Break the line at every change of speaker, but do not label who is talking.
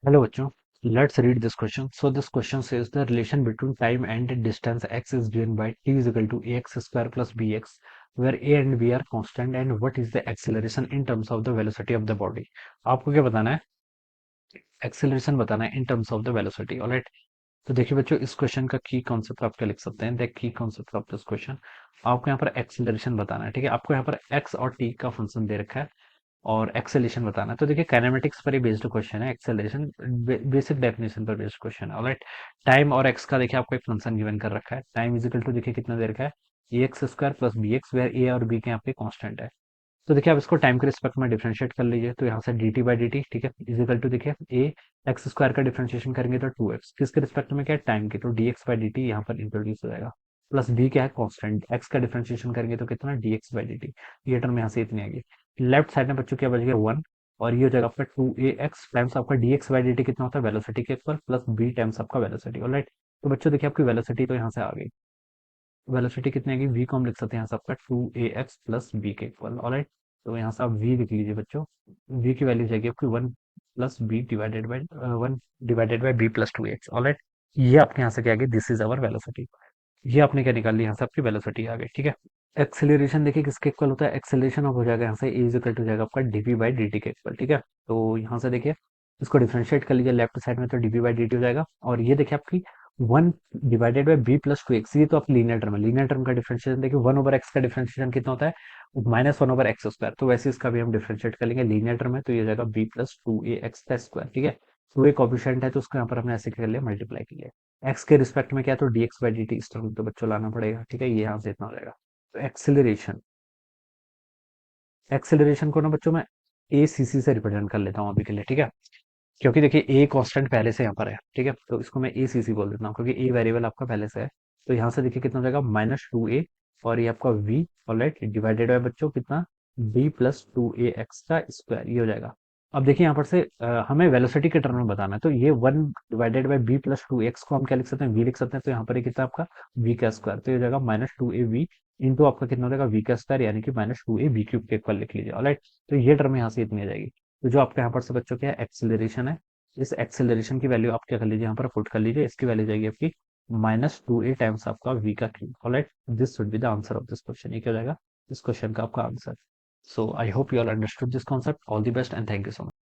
Hello, bachcho. Let's read this question. So this question says the relation between time and distance x is given by t is equal to ax square plus bx, where a and b are constant, and what is the acceleration in terms of the velocity of the body. आपको क्या बताना है? Acceleration बताना है in terms of the velocity. Alright. तो देखिए बच्चों, इस क्वेश्चन का की कॉन्सेप्ट आप क्या लिख सकते हैं? The key concept of this question, आपको यहाँ पर एक्सेलरेशन बताना है. ठीक है, आपको यहाँ पर एक्स और टी का फंक्शन दे रखा है और एक्सेलेशन बताना है. तो देखिए काइनेमेटिक्स पर ही बेस्ड क्वेश्चन है. एक्सेलरेशन बेसिक डेफिनेशन पर बेस्ड क्वेश्चन है. ऑलराइट. टाइम और एक्स का देखिए आपको एक फंक्शन गिवन कर रखा है. टाइम इज इक्वल टू देखिए कितना दे रखा है, a x square plus b x, where a और बी के यहाँ पे कांस्टेंट है. तो देखिए आप इसको टाइम के रिस्पेक्ट में डिफरेंशिएट कर लीजिए. तो यहाँ से D T by D T, ठीक है, इज इक्वल टू देखिए ए एक्स स्क्वायर का डिफरेंशिएशन करेंगे तो टू एक्स, किसके रिस्पेक्ट में क्या है, टाइम के, तो D x by D T यहाँ पर इंट्रोड्यूस हो जाएगा. प्लस बी क्या है, कॉन्स्टेंट, एक्स का डिफरेंशिएशन करेंगे तो कितना, D x by D T. ये टर्म यहाँ से इतनी आएगी. लेफ्ट साइड में बच्चों क्या बच गया, वन. और ये हो जाएगा आपका टू ए एक्स टाइम्स आपका D x by D T कितना होता है, वेलोसिटी के इक्वल, प्लस बी टाइम्स आपका वेलोसिटी. ऑलराइट. तो बच्चों देखिए आपकी वेलोसिटी तो यहाँ से आ गई. वेलोसिटी कितनी आएगी, वी को हम लिख सकते हैं यहाँ से आपका two A X plus B के इक्वल. ऑलराइट. तो यहाँ से आप वी लिख लीजिए बच्चों. वी की वैल्यू जाएगी आपकी one plus B divided by one divided by B plus two X. Alright. ये आपके यहाँ से क्या आ गई, दिस इज अवर वेलोसिटी. ये आपने क्या निकाल लिया, यहाँ से आपकी वेलोसिटी आ गई. ठीक है. एक्सेलरेशन देखिए किसके इक्वल होता है, एक्सेलरेशन अब हो जाएगा यहाँ से ए इज इक्वल टू जाएगा आपका डीवी बाई डी टी के इक्वल. ठीक है. तो यहाँ से देखिए इसको डिफरेंशिएट कर लीजिए लेफ्ट साइड में, तो डीवी बाई डी टी हो जाएगा. और ये देखिए आपकी one divided by B plus two X, ये तो आप लीनियर टर्म है. लीनियर टर्म का डिफरेंशिएशन देखिए वन ओवर एक्स का डिफरेंशिएशन कितना होता है, minus one over X square. तो वैसे इसका भी हम डिफरेंशिएट कर लेंगे. लीनियर टर्म है तो ये हो जाएगा B plus to A x का स्क्वायर. ठीक है. टू ए कॉफिशिएंट है तो उसको यहाँ पर हमने ऐसे कर लिया, मल्टीप्लाई कर लिया. एक्स के रिस्पेक्ट में क्या है, तो D x by D T, इस टर्म तो बच्चों लाना पड़ेगा. ठीक है, ये यहाँ से इतना हो जाएगा. तो एक्सेलरेशन को ना बच्चों मैं ए सी सी से रिप्रेजेंट कर लेता हूँ अभी के लिए. ठीक है. क्योंकि देखिए ए कांस्टेंट पहले से यहाँ पर है. ठीक है, तो इसको मैं ए सी सी बोल देता हूँ क्योंकि ए वेरिएबल आपका पहले से है. तो यहाँ से देखिए कितना हो जाएगा, माइनस टू ए, और ये आपका वी, ऑलराइट, डिवाइडेड बाय बच्चों कितना, B plus to A x का स्क्वायर, ये हो जाएगा. अब देखिए यहाँ पर से हमें वेलोसिटी के टर्म में बताना है. तो ये one divided by B plus two X को हम क्या लिख सकते हैं, वी लिख सकते हैं. तो यहाँ पर ये कितना आपका वी का स्क्वायर, तो ये हो जाएगा minus two A V into आपका कितना हो जाएगा, वी का स्क्वायर, यानी कि minus two A V cube के इक्वल लिख लीजिए. ऑलराइट. तो ये टर्म यहाँ से इतनी आ जाएगी. तो जो आपके यहाँ पर से बच्चों क्या है, एक्सिलरेशन है, इस एक्सेलरेशन की वैल्यू आप क्या कर लीजिए, यहाँ पर पुट कर लीजिए. इसकी वैल्यू जाएगी आपकी माइनस टू ए टाइम्स आपका वी का cube. Alright. This should be the answer of this question. ये क्या हो जाएगा, इस क्वेश्चन का आपका answer. So I hope you all understood this concept. All the best and thank you so much.